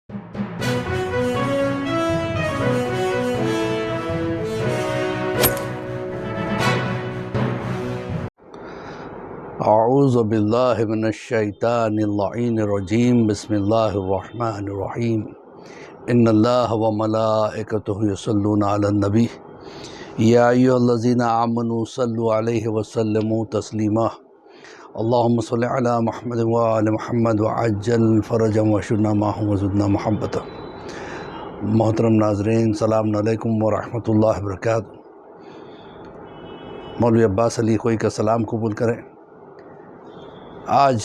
اعوذ باللہ من الشیطان اللعین الرجیم بسم اللہ الرحمن الرحیم ان اللہ وملائکتہ یصلون علی النبی یا ایھا الذین آمنوا صلوا علیہ وسلموا تسلیما اللہم صل علی محمد وآل محمد وعجل فرجا واشرنا معهم وزدنا محبتا۔ محترم ناظرین، السلام علیکم ورحمۃ اللہ وبرکاتہ۔ مولوی عباس علی خوئی کا سلام قبول کریں۔ آج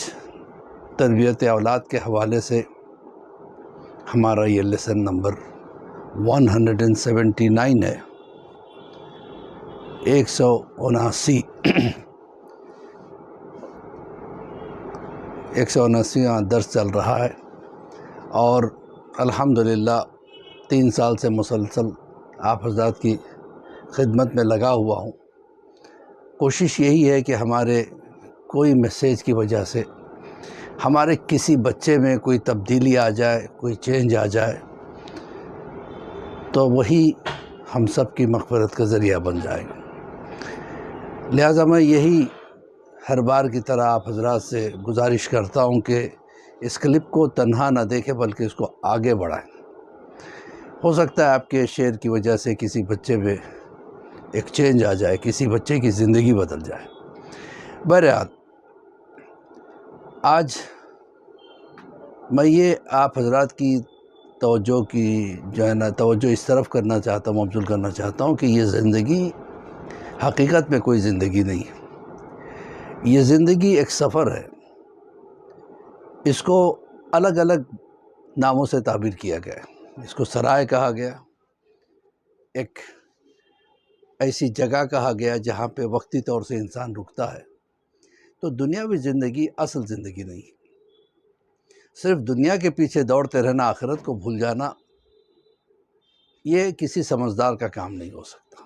تربیت اولاد کے حوالے سے ہمارا یہ لیسن نمبر 179 ہے، 179واں درس چل رہا ہے، اور الحمدللہ 3 سال سے مسلسل آپ حضرات کی خدمت میں لگا ہوا ہوں۔ کوشش یہی ہے کہ ہمارے کوئی میسیج کی وجہ سے ہمارے کسی بچے میں کوئی تبدیلی آ جائے، کوئی چینج آ جائے، تو وہی ہم سب کی مغفرت کا ذریعہ بن جائے گا۔ لہٰذا میں یہی ہر بار کی طرح آپ حضرات سے گزارش کرتا ہوں کہ اس کلپ کو تنہا نہ دیکھیں بلکہ اس کو آگے بڑھائیں۔ ہو سکتا ہے آپ کے شیئر کی وجہ سے کسی بچے میں ایک چینج آ جائے، کسی بچے کی زندگی بدل جائے۔ بہرحال آج میں یہ آپ حضرات کی توجہ اس طرف کرنا چاہتا ہوں، مبذول کرنا چاہتا ہوں کہ یہ زندگی حقیقت میں کوئی زندگی نہیں ہے۔ یہ زندگی ایک سفر ہے۔ اس کو الگ الگ ناموں سے تعبیر کیا گیا ہے۔ اس کو سرائے کہا گیا، ایک ایسی جگہ کہا گیا جہاں پہ وقتی طور سے انسان رکتا ہے۔ تو دنیاوی زندگی اصل زندگی نہیں ہے۔ صرف دنیا کے پیچھے دوڑتے رہنا، آخرت کو بھول جانا، یہ کسی سمجھدار کا کام نہیں ہو سکتا۔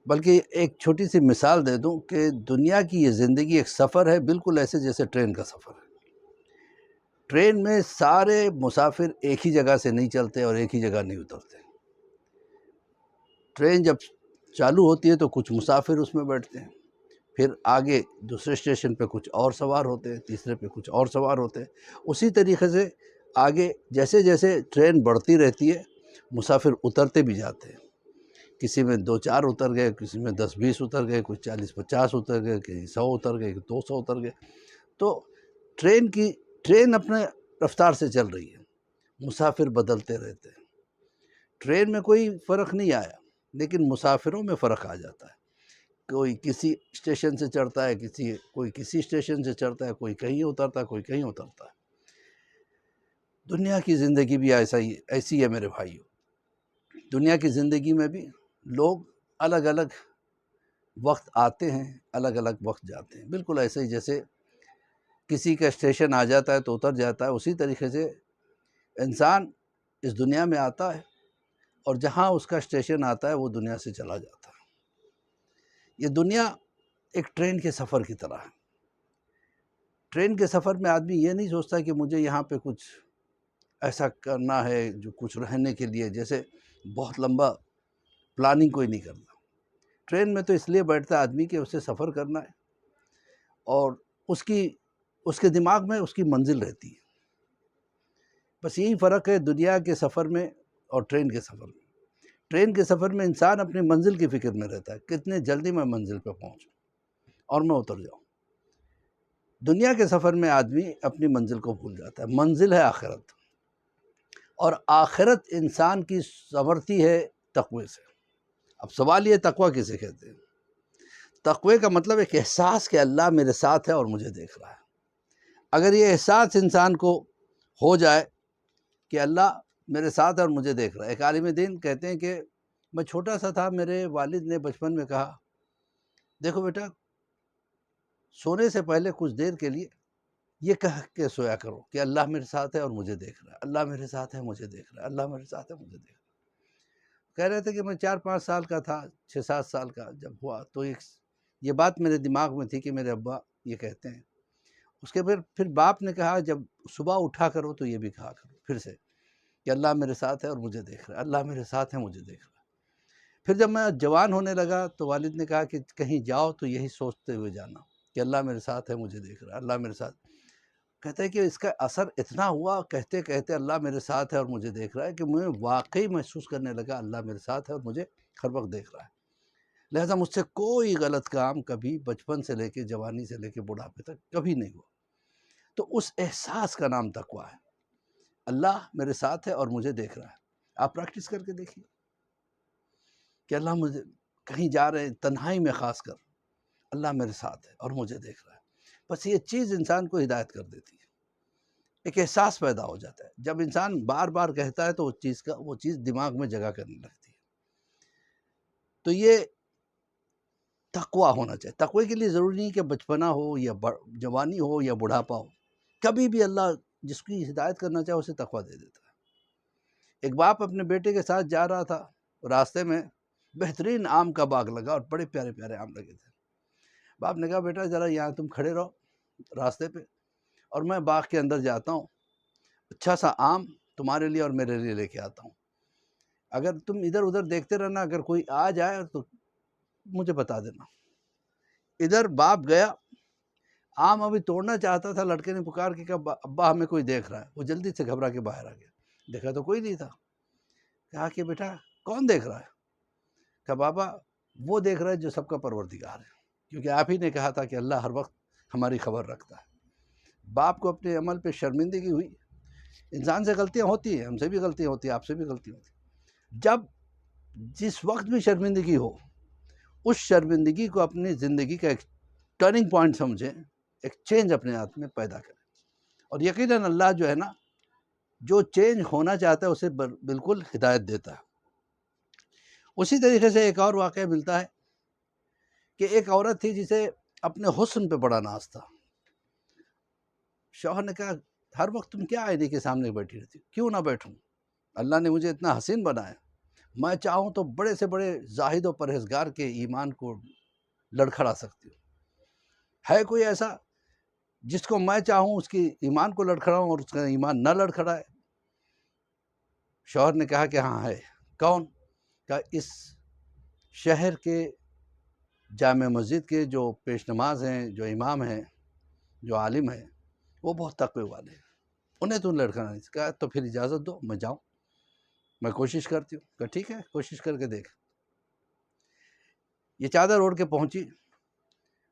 بلکہ ایک چھوٹی سی مثال دے دوں کہ دنیا کی یہ زندگی ایک سفر ہے، بالکل ایسے جیسے ٹرین کا سفر ہے۔ ٹرین میں سارے مسافر ایک ہی جگہ سے نہیں چلتے اور ایک ہی جگہ نہیں اترتے۔ ٹرین جب چالو ہوتی ہے تو کچھ مسافر اس میں بیٹھتے ہیں، پھر آگے دوسرے اسٹیشن پہ کچھ اور سوار ہوتے ہیں، تیسرے پہ کچھ اور سوار ہوتے ہیں۔ اسی طریقے سے آگے جیسے جیسے ٹرین بڑھتی رہتی ہے، مسافر اترتے بھی جاتے ہیں۔ کسی میں 2-4 اتر گئے، کسی میں 10-20 اتر گئے، کچھ 40-50 اتر گئے، کسی 100 اتر گئے، 200 اتر گئے۔ تو ٹرین اپنے رفتار سے چل رہی ہے، مسافر بدلتے رہتے ہیں۔ ٹرین میں کوئی فرق نہیں آیا، لیکن مسافروں میں فرق آ جاتا ہے۔ کوئی کسی اسٹیشن سے چڑھتا ہے، کوئی کسی اسٹیشن سے چڑھتا ہے، کوئی کہیں اترتا ہے، کوئی کہیں اترتا ہے۔ دنیا کی زندگی بھی ایسی ہے میرے بھائیو۔ دنیا کی زندگی میں بھی لوگ الگ الگ وقت آتے ہیں، الگ الگ وقت جاتے ہیں۔ بالکل ایسے ہی جیسے کسی کا اسٹیشن آ جاتا ہے تو اتر جاتا ہے، اسی طریقے سے انسان اس دنیا میں آتا ہے، اور جہاں اس کا اسٹیشن آتا ہے وہ دنیا سے چلا جاتا ہے۔ یہ دنیا ایک ٹرین کے سفر کی طرح ہے۔ ٹرین کے سفر میں آدمی یہ نہیں سوچتا کہ مجھے یہاں پہ کچھ ایسا کرنا ہے جو کچھ رہنے کے لیے، جیسے بہت لمبا پلاننگ کوئی نہیں کرتا۔ ٹرین میں تو اس لیے بیٹھتا ہے آدمی کہ اسے سفر کرنا ہے، اور اس کے دماغ میں اس کی منزل رہتی ہے۔ بس یہی فرق ہے دنیا کے سفر میں اور ٹرین کے سفر میں۔ ٹرین کے سفر میں انسان اپنی منزل کی فکر میں رہتا ہے، کتنے جلدی میں منزل پہ پہنچوں اور میں اتر جاؤں۔ دنیا کے سفر میں آدمی اپنی منزل کو بھول جاتا ہے۔ منزل ہے آخرت، اور آخرت انسان کی سنورتی ہے تقوی سے۔ اب سوال یہ، تقوی کسے کہتے ہیں؟ تقوی کا مطلب ایک احساس کہ اللہ میرے ساتھ ہے اور مجھے دیکھ رہا ہے۔ اگر یہ احساس انسان کو ہو جائے کہ اللہ میرے ساتھ ہے اور مجھے دیکھ رہا ہے۔ ایک عالم دین کہتے ہیں کہ میں چھوٹا سا تھا، میرے والد نے بچپن میں کہا، دیکھو بیٹا، سونے سے پہلے کچھ دیر کے لیے یہ کہہ کے سویا کرو کہ اللہ میرے ساتھ ہے اور مجھے دیکھ رہا ہے، اللہ میرے ساتھ ہے، مجھے دیکھ رہا ہے، اللہ میرے ساتھ ہے، مجھے دیکھ رہا ہے۔ کہہ رہے تھے کہ میں 4-5 سال کا تھا، 6-7 سال کا جب ہوا تو یہ بات میرے دماغ میں تھی کہ میرے ابا یہ کہتے ہیں، اس کے پھر باپ نے کہا جب صبح اٹھا کرو تو یہ بھی کہا کرو پھر سے کہ اللہ میرے ساتھ ہے اور مجھے دیکھ رہا ہے، اللہ میرے ساتھ ہے مجھے دیکھ رہا ہے۔ پھر جب میں جوان ہونے لگا تو والد نے کہا کہ کہیں جاؤ تو یہی سوچتے ہوئے جانا کہ اللہ میرے ساتھ ہے مجھے دیکھ رہا ہے، اللہ میرے ساتھ۔ کہتے ہیں کہ اس کا اثر اتنا ہوا کہتے کہتے اللہ میرے ساتھ ہے اور مجھے دیکھ رہا ہے کہ میں واقعی محسوس کرنے لگا اللہ میرے ساتھ ہے اور مجھے ہر وقت دیکھ رہا ہے۔ لہٰذا مجھ سے کوئی غلط کام کبھی بچپن سے لے کے جوانی سے لے کے بڑھاپے تک کبھی نہیں ہوا۔ تو اس احساس کا نام تقویٰ ہے، اللہ میرے ساتھ ہے اور مجھے دیکھ رہا ہے۔ آپ پریکٹس کر کے دیکھیے کہ اللہ مجھے کہیں جا رہے ہیں تنہائی میں خاص کر اللہ میرے ساتھ ہے اور مجھے دیکھ رہا ہے۔ بس یہ چیز انسان کو ہدایت کر دیتی ہے، ایک احساس پیدا ہو جاتا ہے۔ جب انسان بار بار کہتا ہے تو وہ چیز دماغ میں جگہ کرنے لگتی ہے۔ تو یہ تقویٰ ہونا چاہیے۔ تقوی کے لیے ضروری نہیں کہ بچپنا ہو یا جوانی ہو یا بڑھاپا ہو، کبھی بھی اللہ جس کی ہدایت کرنا چاہے اسے تقویٰ دے دیتا ہے۔ ایک باپ اپنے بیٹے کے ساتھ جا رہا تھا، راستے میں بہترین آم کا باغ لگا اور بڑے پیارے پیارے آم لگے تھے۔ باپ نے کہا بیٹا ذرا یہاں تم کھڑے رہو راستے پہ اور میں باغ کے اندر جاتا ہوں، اچھا سا آم تمہارے لیے اور میرے لیے لے کے آتا ہوں۔ اگر تم ادھر ادھر دیکھتے رہنا، اگر کوئی آ جائے تو مجھے بتا دینا۔ ادھر باپ گیا، آم ابھی توڑنا چاہتا تھا، لڑکے نے پکار کے کہا ابا ہمیں کوئی دیکھ رہا ہے۔ وہ جلدی سے گھبرا کے باہر آ گیا، دیکھا تو کوئی نہیں تھا۔ کہا کہ بیٹا کون دیکھ رہا ہے؟ کہا بابا وہ دیکھ رہا ہے جو سب کا پروردگار ہے، کیونکہ آپ ہی نے کہا تھا کہ اللہ ہر وقت ہماری خبر رکھتا ہے۔ باپ کو اپنے عمل پہ شرمندگی ہوئی۔ انسان سے غلطیاں ہوتی ہیں، ہم سے بھی غلطیاں ہوتی ہیں، آپ سے بھی غلطیاں ہوتی ہیں۔ جب جس وقت بھی شرمندگی ہو، اس شرمندگی کو اپنی زندگی کا ایک ٹرننگ پوائنٹ سمجھیں، ایک چینج اپنے آپ میں پیدا کریں، اور یقیناً اللہ جو ہے نا، جو چینج ہونا چاہتا ہے اسے بالکل ہدایت دیتا ہے۔ اسی طریقے سے ایک اور واقعہ ملتا ہے کہ ایک عورت تھی جسے اپنے حسن پہ بڑا ناز تھا۔ شوہر نے کہا ہر وقت تم کیا آئینے کے سامنے بیٹھی رہتی؟ کیوں نہ بیٹھوں؟ اللہ نے مجھے اتنا حسین بنایا، میں چاہوں تو بڑے سے بڑے زاہد و پرہیزگار کے ایمان کو لڑکھڑا سکتی ہوں۔ ہے کوئی ایسا جس کو میں چاہوں اس کی ایمان کو لڑکھڑاؤں اور اس کا ایمان نہ لڑکھڑائے؟ شوہر نے کہا کہ ہاں ہے۔ کون؟ کہ اس شہر کے جامع مسجد کے جو پیش نماز ہیں، جو امام ہیں، جو عالم ہیں، وہ بہت تقوی والے ہیں، انہیں تو لڑکھڑا نہیں۔ کہا تو پھر اجازت دو میں جاؤں، میں کوشش کرتی ہوں۔ کہا ٹھیک ہے، کوشش کر کے دیکھ۔ یہ چادر اوڑھ کے پہنچی۔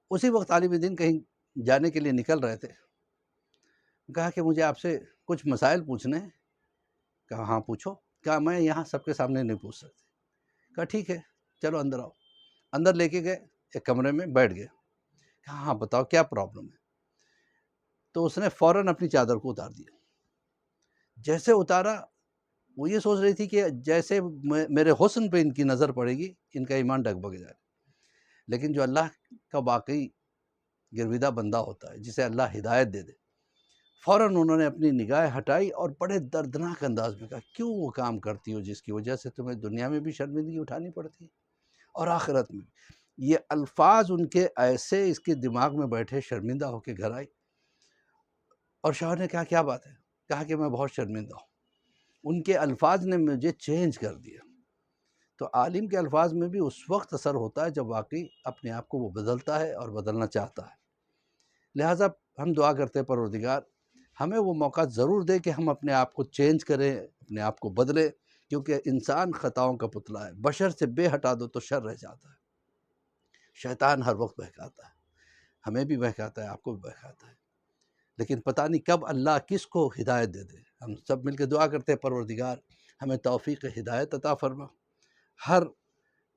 اسی وقت طالب دین کہیں جانے کے لیے نکل رہے تھے۔ کہا کہ مجھے آپ سے کچھ مسائل پوچھنے ہیں۔ کہا ہاں پوچھو۔ کہا میں یہاں سب کے سامنے نہیں پوچھ سکتے۔ کہا ٹھیک ہے چلو اندر آؤ۔ اندر لے کے گئے، ایک کمرے میں بیٹھ گئے۔ کہا ہاں بتاؤ کیا پرابلم ہے؟ تو اس نے فوراً اپنی چادر کو اتار دیا۔ جیسے اتارا، وہ یہ سوچ رہی تھی کہ جیسے میرے حسن پہ ان کی نظر پڑے گی ان کا ایمان ڈگمگ جائے، لیکن جو اللہ کا واقعی گرویدہ بندہ ہوتا ہے جسے اللہ ہدایت دے دے، فوراً انہوں نے اپنی نگاہ ہٹائی اور بڑے دردناک انداز میں کہا کیوں وہ کام کرتی ہو جس کی وجہ سے تمہیں دنیا میں بھی شرمندگی اٹھانی پڑتی ہے اور آخرت میں بھی۔ یہ الفاظ ان کے ایسے اس کے دماغ میں بیٹھے، شرمندہ ہو کے گھر آئی، اور شوہر نے کہا کیا بات ہے؟ کہا کہ میں بہت شرمندہ ہوں۔ ان کے الفاظ نے مجھے چینج کر دیا۔ تو عالم کے الفاظ میں بھی اس وقت اثر ہوتا ہے جب واقعی اپنے آپ کو وہ بدلتا ہے اور بدلنا چاہتا ہے۔ لہٰذا ہم دعا کرتے ہیں پروردگار ہمیں وہ موقع ضرور دے کہ ہم اپنے آپ کو چینج کریں، اپنے آپ کو بدلیں، کیونکہ انسان خطاؤں کا پتلا ہے۔ بشر سے بے ہٹا دو تو شر رہ جاتا ہے۔ شیطان ہر وقت بہکاتا ہے، ہمیں بھی بہکاتا ہے، آپ کو بھی بہکاتا ہے، لیکن پتہ نہیں کب اللہ کس کو ہدایت دے دے۔ ہم سب مل کے دعا کرتے ہیں پروردگار ہمیں توفیق ہدایت عطا فرما، ہر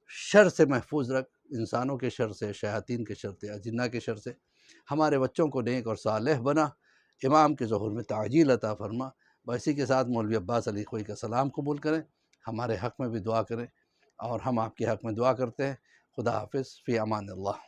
شر سے محفوظ رکھ، انسانوں کے شر سے، شیاطین کے شر سے، جنہ کے شر سے، ہمارے بچوں کو نیک اور صالح بنا، امام کے ظہور میں تعجیل عطا فرما۔ اسی کے ساتھ مولوی عباس علی خوئی کا سلام قبول کریں، ہمارے حق میں بھی دعا کریں، اور ہم آپ کے حق میں دعا کرتے ہیں۔ خدا حافظ، فی امان اللہ۔